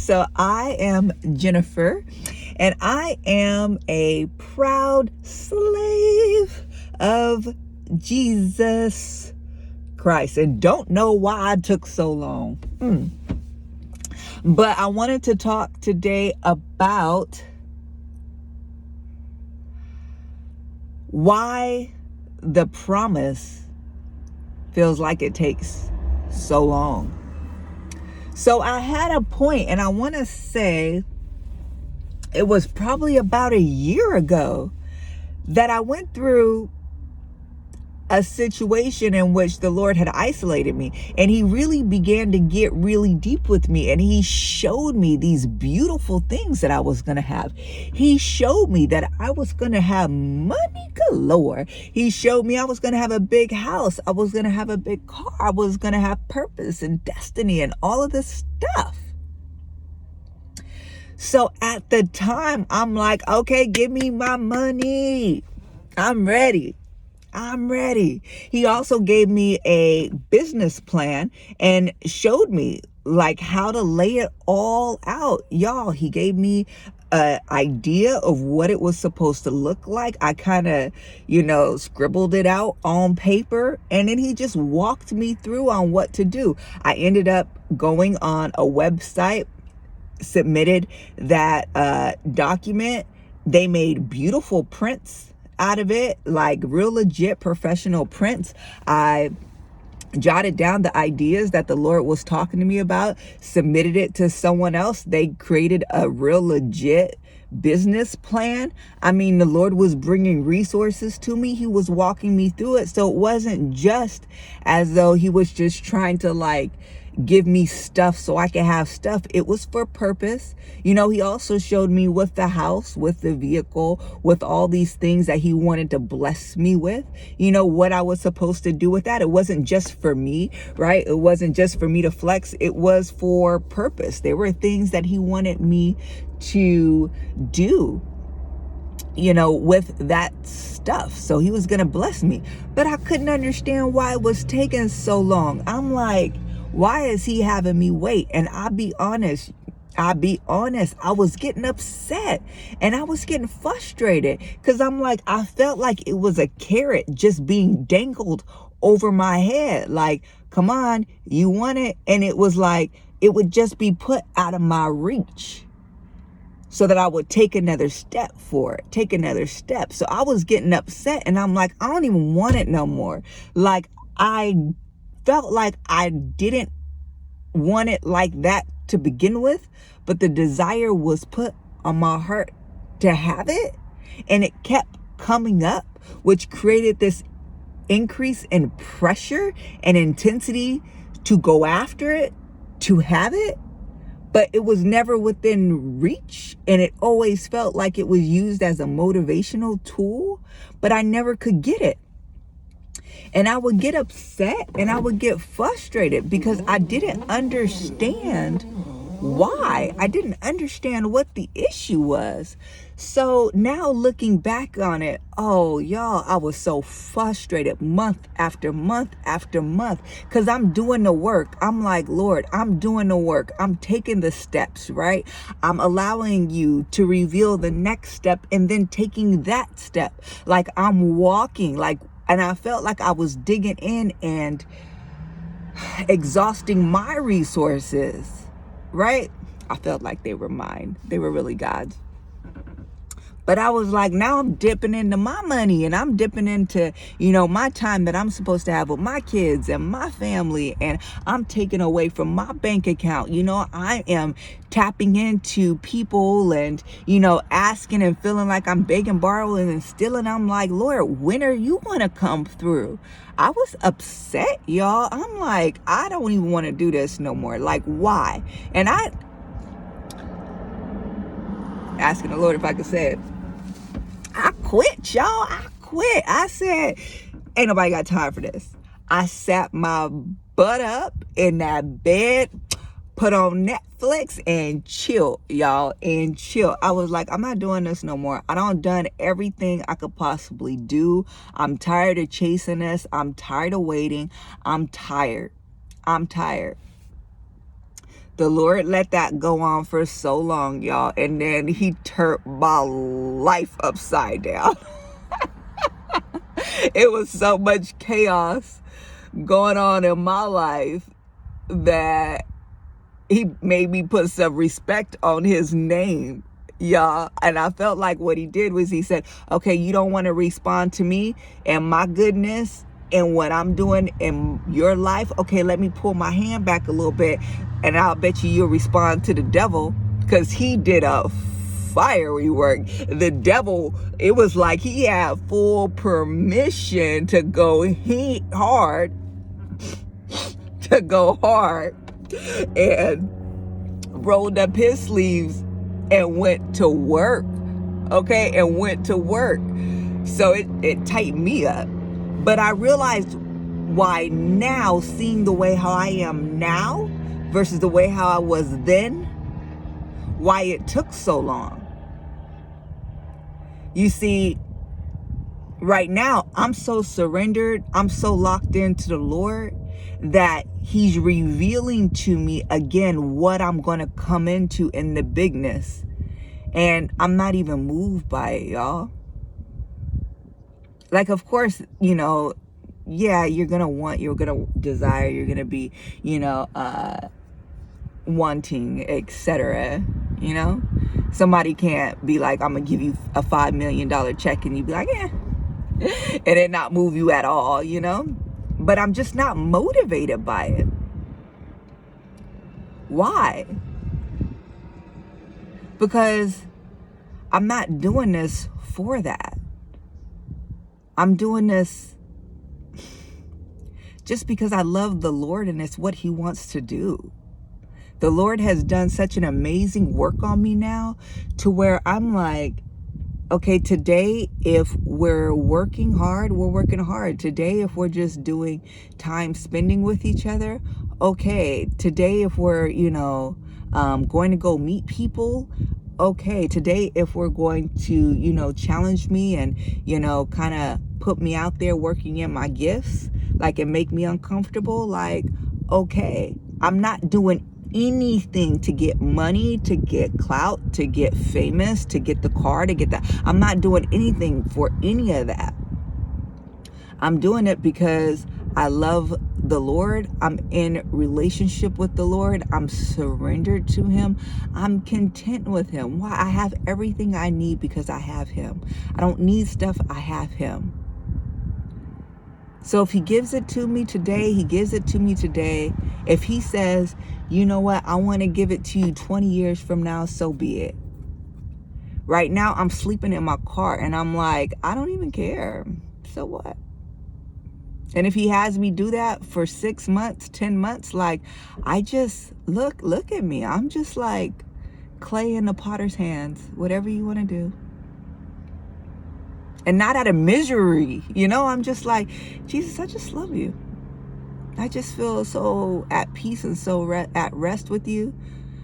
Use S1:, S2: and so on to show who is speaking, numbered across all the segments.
S1: So I am Jennifer, and I am a proud slave of Jesus Christ, and don't know why I took so long. But I wanted to talk today about why the promise feels like it takes so long. So I had a point, and I want to say it was probably about a year ago that I went through a situation in which the Lord had isolated me, and he really began to get really deep with me, and he showed me these beautiful things that I was going to have. He showed me that I was going to have money galore. He showed me I was going to have a big house. I was going to have a big car. I was going to have purpose and destiny and all of this stuff. So at the time, I'm like, okay, give me my money. I'm ready. He also gave me a business plan and showed me like how to lay it all out. Y'all, he gave me an idea of what it was supposed to look like. I kind of, scribbled it out on paper, and then he just walked me through on what to do. I ended up going on a website, submitted that document. They made beautiful prints out of it, like real legit professional prints. I jotted down the ideas that the Lord was talking to me about, submitted it to someone else. They created a real legit business plan. I mean, the Lord was bringing resources to me. He was walking me through it. So it wasn't just as though he was just trying to give me stuff so I can have stuff. It was for purpose. He also showed me with the house, with the vehicle, with all these things that he wanted to bless me with, what I was supposed to do with that. It wasn't just for me, right? It wasn't just for me to flex. It was for purpose. There were things that he wanted me to do, with that stuff. So he was going to bless me, but I couldn't understand why it was taking so long. I'm like, why is he having me wait? And I'll be honest, I was getting upset and I was getting frustrated because I'm like, I felt like it was a carrot just being dangled over my head. Like, come on, you want it? And it was like, it would just be put out of my reach so that I would take another step. So I was getting upset, and I'm like, I don't even want it no more. Like, I felt like I didn't want it like that to begin with, but the desire was put on my heart to have it, and it kept coming up, which created this increase in pressure and intensity to go after it, to have it. But it was never within reach, and it always felt like it was used as a motivational tool, but I never could get it. And I would get upset and I would get frustrated because I didn't understand why. I didn't understand what the issue was. So now looking back on it, oh, y'all, I was so frustrated month after month after month because I'm doing the work. I'm like, Lord, I'm doing the work. I'm taking the steps, right? I'm allowing you to reveal the next step and then taking that step. Like I'm walking, and I felt like I was digging in and exhausting my resources, right? I felt like they were mine. They were really God's. But I was like, now I'm dipping into my money, and I'm dipping into, my time that I'm supposed to have with my kids and my family. And I'm taking away from my bank account. I am tapping into people and, asking and feeling like I'm begging, borrowing and stealing. I'm like, Lord, when are you going to come through? I was upset, y'all. I'm like, I don't even want to do this no more. Like, why? And I asking the Lord if I could say it. I quit, y'all. I said, ain't nobody got time for this. I sat my butt up in that bed, put on Netflix and chill, y'all, and chill. I was like, I'm not doing this no more. I done everything I could possibly do. I'm tired of chasing this. I'm tired of waiting. I'm tired. The Lord let that go on for so long, y'all. And then he turned my life upside down. It was so much chaos going on in my life that he made me put some respect on his name, y'all. And I felt like what he did was he said, okay, you don't want to respond to me and my goodness and what I'm doing in your life. Okay, let me pull my hand back a little bit, and I'll bet you'll respond to the devil, because he did a fiery work. The devil, it was like he had full permission to go hard, and rolled up his sleeves and went to work. Okay, and went to work. So it tightened me up. But I realized why now, seeing the way how I am now versus the way how I was then, why it took so long. You see, right now, I'm so surrendered, I'm so locked into the Lord that he's revealing to me again what I'm going to come into in the bigness. And I'm not even moved by it, y'all. Like, of course, yeah, you're going to want, you're going to desire, you're going to be, wanting, etc. Somebody can't be like, I'm going to give you a $5 million check, and you be like, yeah. And it not move you at all, But I'm just not motivated by it. Why? Because I'm not doing this for that. I'm doing this just because I love the Lord and it's what he wants to do. The Lord has done such an amazing work on me now to where I'm like, okay, today, if we're working hard, we're working hard. Today, if we're just doing time spending with each other, okay. Today, if we're, going to go meet people, okay. Today, if we're going to, challenge me and, kind of put me out there working in my gifts, like, and make me uncomfortable, like, okay. I'm not doing anything to get money, to get clout, to get famous, to get the car, to get that. I'm not doing anything for any of that. I'm doing it because I love the Lord. I'm in relationship with the Lord. I'm surrendered to him. I'm content with him. Why? I have everything I need because I have him. I don't need stuff. I have him. So if he gives it to me today, he gives it to me today. If he says, you know what, I want to give it to you 20 years from now, so be it. Right now, I'm sleeping in my car and I'm like, I don't even care. So what? And if he has me do that for 6 months, 10 months, like, I just, look at me. I'm just like clay in the potter's hands, whatever you want to do. And not out of misery, I'm just like, Jesus, I just love you. I just feel so at peace and so at rest with you.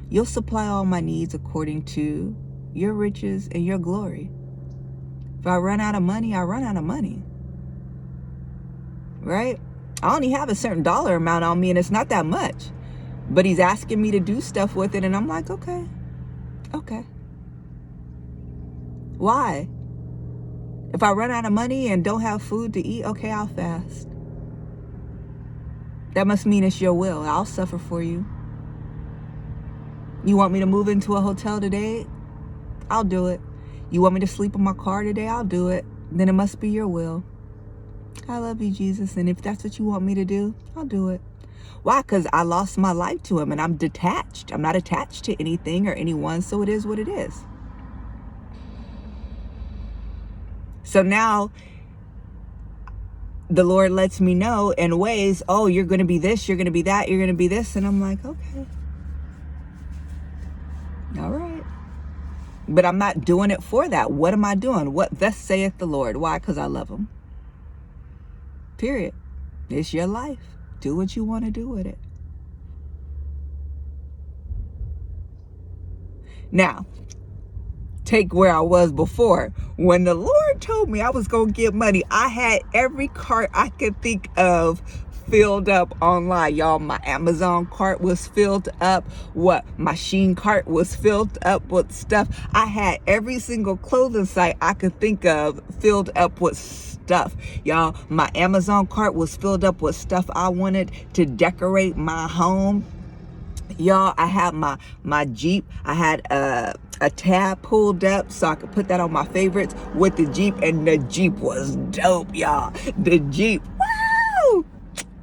S1: You'll supply all my needs according to your riches and your glory. If I run out of money, I run out of money. Right? I only have a certain dollar amount on me, and it's not that much. But he's asking me to do stuff with it, and I'm like, okay. Why? If I run out of money and don't have food to eat, okay, I'll fast. That must mean it's your will. I'll suffer for you. You want me to move into a hotel today? I'll do it. You want me to sleep in my car today? I'll do it. Then it must be your will. I love you, Jesus. And if that's what you want me to do, I'll do it. Why? Because I lost my life to him and I'm detached. I'm not attached to anything or anyone. So it is what it is. So now the Lord lets me know in ways, oh, you're going to be this, you're going to be that, you're going to be this. And I'm like, okay. All right. But I'm not doing it for that. What am I doing? What thus saith the Lord? Why? Because I love him. Period. It's your life. Do what you want to do with it. Now, take where I was before. When the Lord told me I was going to get money, I had every card I could think of filled up online, y'all. My Amazon cart was filled up. What? My Shein cart was filled up with stuff. I had every single clothing site I could think of filled up with stuff, y'all. My Amazon cart was filled up with stuff I wanted to decorate my home. Y'all, I had my Jeep. I had a tab pulled up so I could put that on my favorites with the Jeep, and the Jeep was dope, y'all. The Jeep, woo!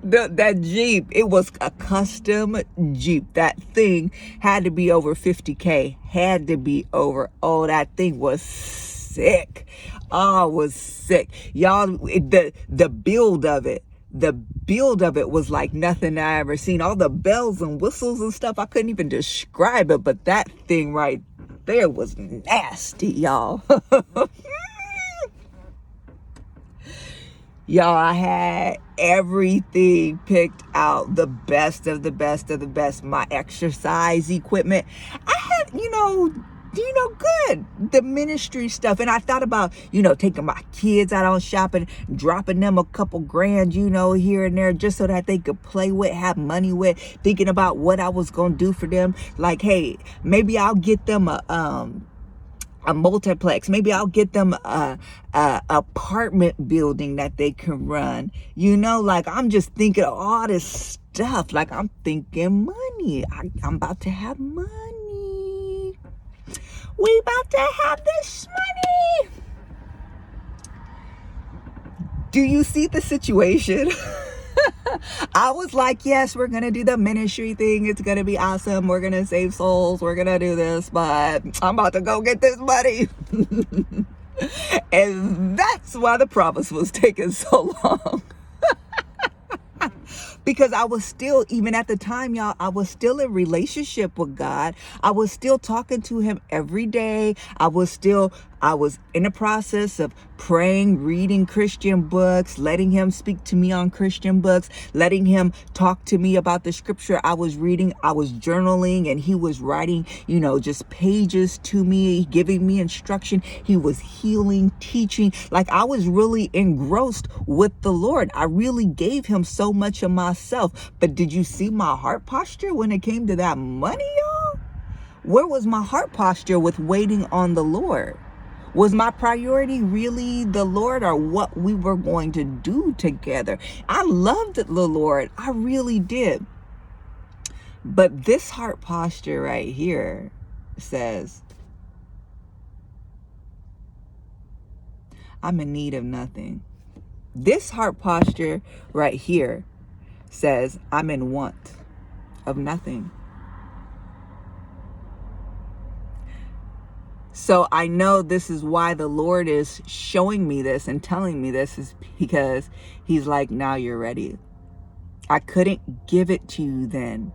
S1: That Jeep, it was a custom Jeep. That thing had to be over 50K. Had to be over. Oh, that thing was sick. Oh, it was sick. Y'all, the build of it. The build of it was like nothing I ever seen. All the bells and whistles and stuff, I couldn't even describe it, but that thing right there was nasty, y'all. Y'all, I had everything picked out, the best of the best of the best. My exercise equipment, I had, good, the ministry stuff. And I thought about, taking my kids out on shopping, dropping them a couple grand, here and there, just so that they could play with, have money with, thinking about what I was going to do for them. Like, hey, maybe I'll get them a multiplex. Maybe I'll get them a apartment building that they can run. Like, I'm just thinking of all this stuff. Like, I'm thinking money. I'm about to have money. We about to have this money. Do you see the situation? I was like, yes, we're going to do the ministry thing. It's going to be awesome. We're going to save souls. We're going to do this, but I'm about to go get this money. And that's why the promise was taking so long. Because I was still, even at the time, y'all, I was still in relationship with God. I was still talking to him every day. I was in the process of praying, reading Christian books, letting him speak to me on Christian books, letting him talk to me about the scripture I was reading. I was journaling, and he was writing, just pages to me, giving me instruction. He was healing, teaching. Like, I was really engrossed with the Lord. I really gave him so much of myself. But did you see my heart posture when it came to that money, y'all? Where was my heart posture with waiting on the Lord? Was my priority really the Lord, or what we were going to do together? I loved the Lord. I really did. But this heart posture right here says, I'm in need of nothing. This heart posture right here says, I'm in want of nothing. So I know this is why the Lord is showing me this and telling me this, is because he's like, now you're ready. I couldn't give it to you then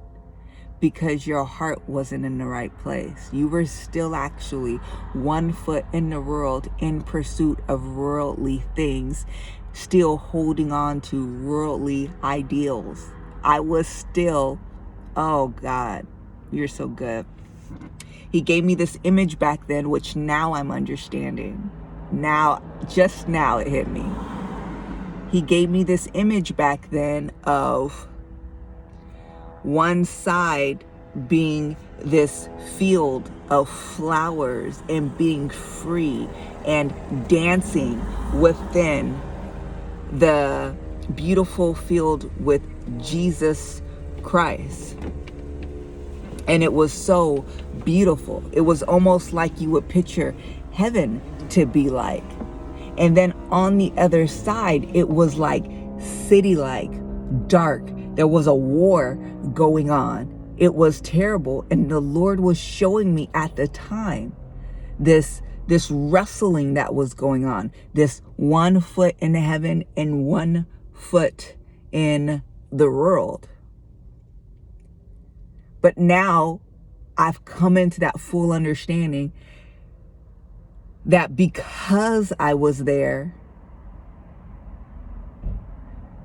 S1: because your heart wasn't in the right place. You were still actually 1 foot in the world in pursuit of worldly things, still holding on to worldly ideals. I was still, oh God, you're so good. He gave me this image back then, which now I'm understanding. Just now it hit me. He gave me this image back then of one side being this field of flowers and being free and dancing within the beautiful field with Jesus Christ. And it was so beautiful. It was almost like you would picture heaven to be like. And then on the other side, it was like city-like, dark. There was a war going on. It was terrible. And the Lord was showing me at the time this wrestling that was going on. This 1 foot in heaven and 1 foot in the world. But now I've come into that full understanding that because I was there,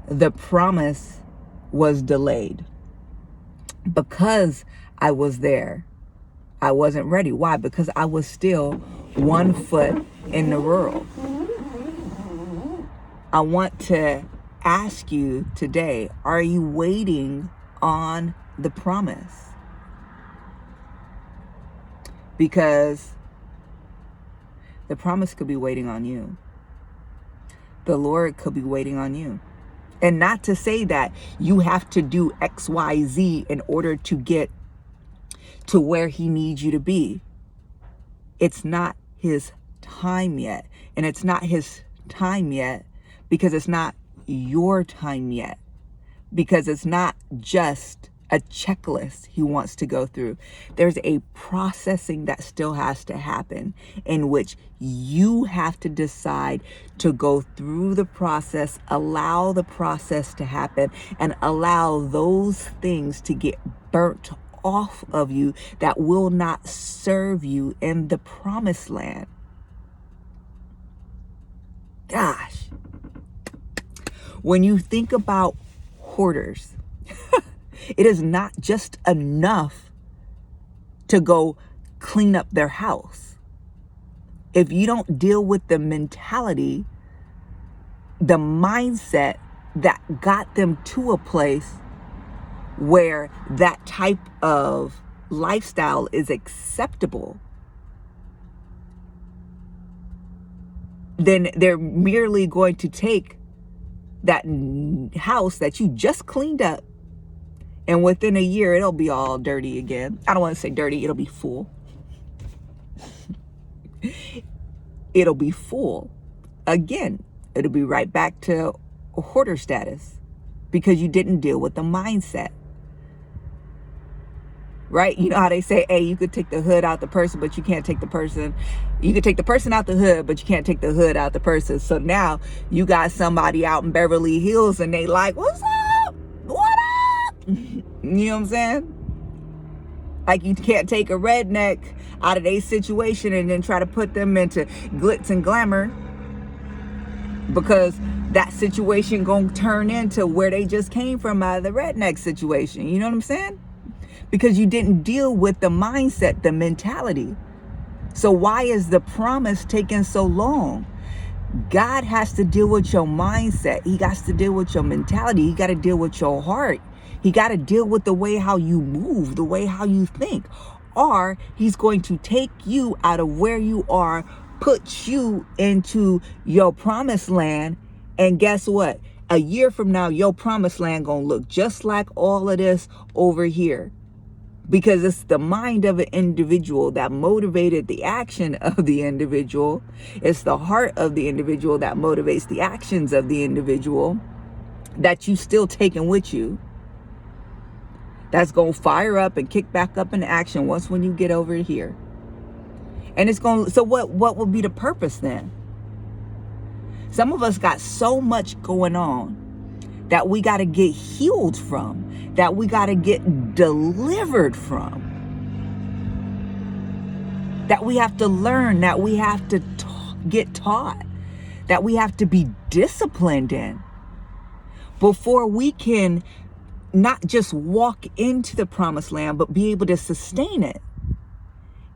S1: the promise was delayed. Because I was there, I wasn't ready. Why? Because I was still 1 foot in the world. I want to ask you today, are you waiting on the promise? Because the promise could be waiting on you. The Lord could be waiting on you. And not to say that you have to do X, Y, Z in order to get to where he needs you to be. It's not his time yet. And it's not his time yet because it's not your time yet. Because it's not just a checklist he wants to go through. There's a processing that still has to happen, in which you have to decide to go through the process, allow the process to happen, and allow those things to get burnt off of you that will not serve you in the promised land. Gosh, when you think about hoarders, it is not just enough to go clean up their house. If you don't deal with the mentality, the mindset that got them to a place where that type of lifestyle is acceptable, then they're merely going to take that house that you just cleaned up, and within a year, it'll be all dirty again. I don't want to say dirty. It'll be full. It'll be full. Again, it'll be right back to hoarder status because you didn't deal with the mindset. Right? You know how they say, hey, you could take the hood out the person, but you can't take the person. You could take the person out the hood, but you can't take the hood out the person. So now you got somebody out in Beverly Hills and they like, what's up? What up? You know what I'm saying? Like, you can't take a redneck out of their situation and then try to put them into glitz and glamour, because that situation gonna turn into where they just came from out of the redneck situation. You know what I'm saying? Because you didn't deal with the mindset, the mentality. So why is the promise taking so long? God has to deal with your mindset. He got to deal with your mentality. He got to deal with your heart. He got to deal with the way how you move, the way how you think. Or he's going to take you out of where you are, put you into your promised land. And guess what? A year from now, your promised land gonna look just like all of this over here. Because it's the mind of an individual that motivated the action of the individual. It's the heart of the individual that motivates the actions of the individual that you still taking with you. That's going to fire up and kick back up into action once when you get over here. And it's going to, so what will be the purpose then? Some of us got so much going on that we got to get healed from, that we got to get delivered from, that we have to learn, that we have to get taught, that we have to be disciplined in before we can not just walk into the promised land, but be able to sustain it.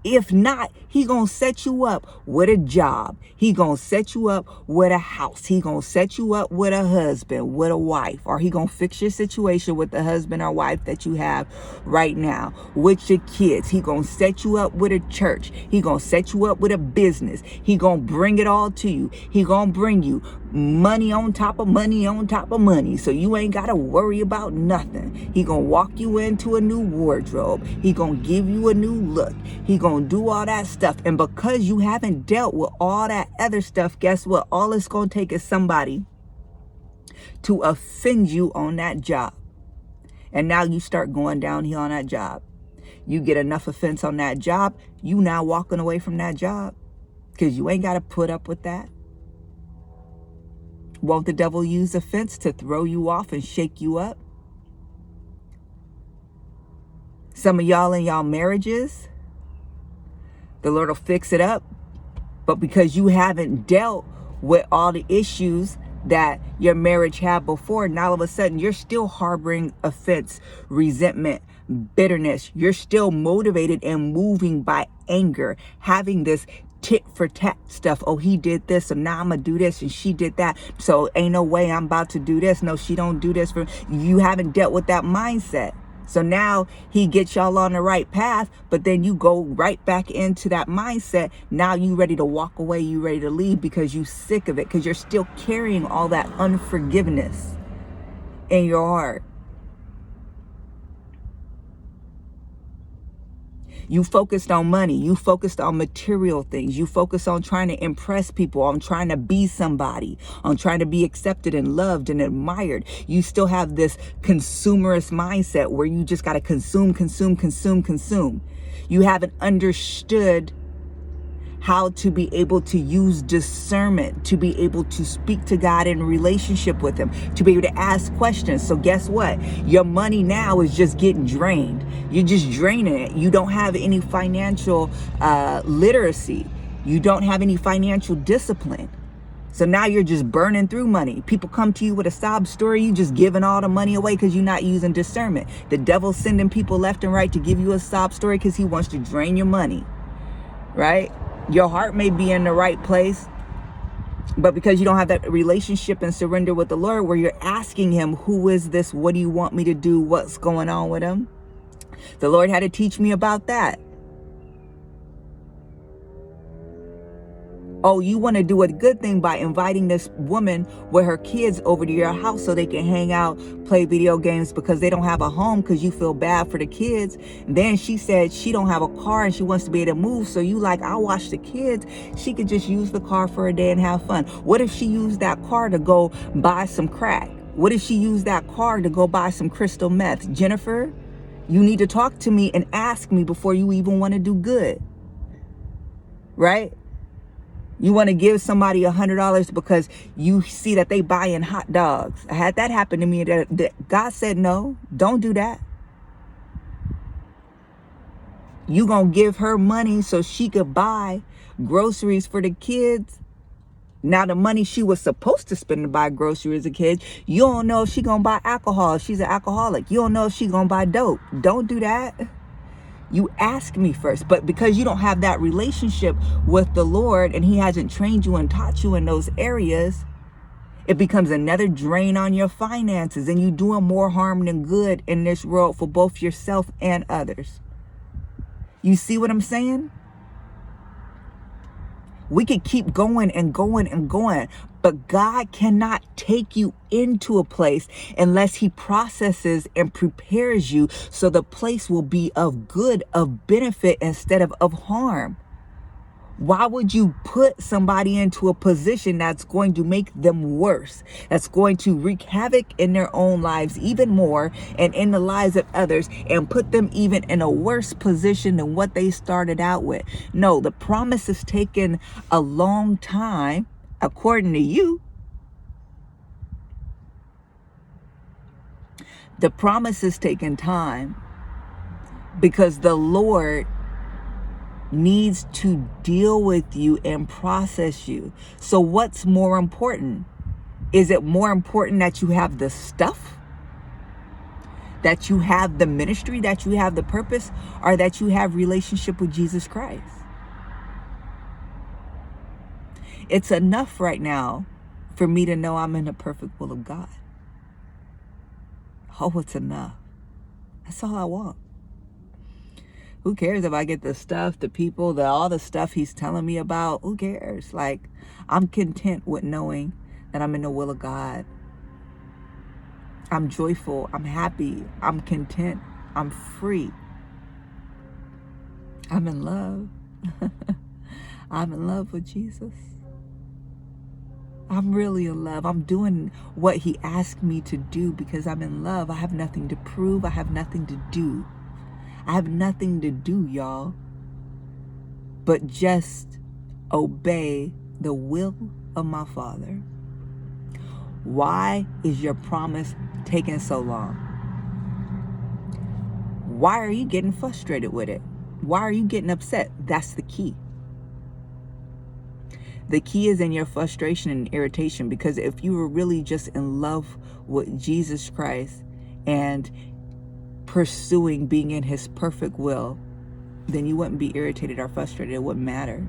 S1: If not, he gonna set you up with a job. He gonna set you up with a house. He gonna set you up with a husband, with a wife, or he gonna fix your situation with the husband or wife that you have right now, with your kids. He gonna set you up with a church. He gonna set you up with a business. He gonna bring it all to you. He gonna bring you money on top of money on top of money, so you ain't gotta worry about nothing. He gonna walk you into a new wardrobe. He gonna give you a new look. He gonna do all that stuff. And because you haven't dealt with all that other stuff, guess what? All it's gonna take is somebody to offend you on that job. And now you start going downhill on that job. You get enough offense on that job, you now walking away from that job because you ain't gotta put up with that. Won't the devil use offense to throw you off and shake you up? Some of y'all in y'all marriages, the Lord will fix it up. But because you haven't dealt with all the issues that your marriage had before, now all of a sudden you're still harboring offense, resentment, bitterness. You're still motivated and moving by anger, having this tit for tat stuff. Oh, he did this, so now I'm gonna do this, and she did that, so ain't no way I'm about to do this. No, she don't do this for you. Haven't dealt with that mindset. So now he gets y'all on the right path, but then you go right back into that mindset. Now you ready to walk away, you ready to leave because you sick of it, because you're still carrying all that unforgiveness in your heart. You focused on money. You focused on material things. You focused on trying to impress people, on trying to be somebody, on trying to be accepted and loved and admired. You still have this consumerist mindset where you just got to consume, consume, consume, consume. You haven't understood how to be able to use discernment, to be able to speak to God in relationship with him, to be able to ask questions. So guess what? Your money now is just getting drained. You're just draining it. You don't have any financial literacy. You don't have any financial discipline. So now you're just burning through money. People come to you with a sob story. You just giving all the money away because you're not using discernment. The devil's sending people left and right to give you a sob story because he wants to drain your money, right? Your heart may be in the right place, but because you don't have that relationship and surrender with the Lord where you're asking him, who is this? What do you want me to do? What's going on with him? The Lord had to teach me about that. Oh, you want to do a good thing by inviting this woman with her kids over to your house so they can hang out, play video games because they don't have a home because you feel bad for the kids. Then she said she don't have a car and she wants to be able to move. So you like, I'll watch the kids. She could just use the car for a day and have fun. What if she used that car to go buy some crack? What if she used that car to go buy some crystal meth? Jennifer, you need to talk to me and ask me before you even want to do good. Right? You want to give somebody $100 because you see that they buying hot dogs. I had that happen to me. That God said, no, don't do that. You going to give her money so she could buy groceries for the kids. Now the money she was supposed to spend to buy groceries as a kid, you don't know if she going to buy alcohol. She's an alcoholic. You don't know if she going to buy dope. Don't do that. You ask me first. But because you don't have that relationship with the Lord and he hasn't trained you and taught you in those areas, it becomes another drain on your finances, and you doing more harm than good in this world for both yourself and others. You see what I'm saying? We could keep going and going and going, but God cannot take you into a place unless he processes and prepares you so the place will be of good, of benefit instead of harm. Why would you put somebody into a position that's going to make them worse, that's going to wreak havoc in their own lives even more and in the lives of others, and put them even in a worse position than what they started out with? No, the promise has taken a long time, according to you. The promise has taken time because the Lord needs to deal with you and process you. So what's more important? Is it more important that you have the stuff? That you have the ministry, that you have the purpose, or that you have relationship with Jesus Christ? It's enough right now for me to know I'm in the perfect will of God. Oh, it's enough. That's all I want. Who cares if I get the stuff, the people, all the stuff he's telling me about? Who cares? Like, I'm content with knowing that I'm in the will of God. I'm joyful. I'm happy. I'm content. I'm free. I'm in love. I'm in love with Jesus. I'm really in love. I'm doing what he asked me to do because I'm in love. I have nothing to prove. I have nothing to do. I have nothing to do, y'all, but just obey the will of my Father. Why is your promise taking so long? Why are you getting frustrated with it? Why are you getting upset? That's the key. The key is in your frustration and irritation, because if you were really just in love with Jesus Christ and pursuing being in his perfect will, then you wouldn't be irritated or frustrated. It wouldn't matter.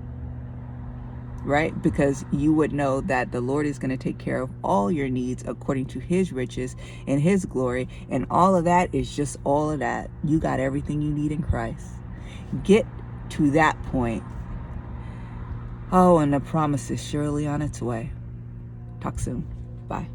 S1: right? Because you would know that the Lord is going to take care of all your needs according to his riches and his glory. And all of that is just all of that. You got everything you need in Christ. Get to that point. Oh, and the promise is surely on its way. Talk soon. Bye.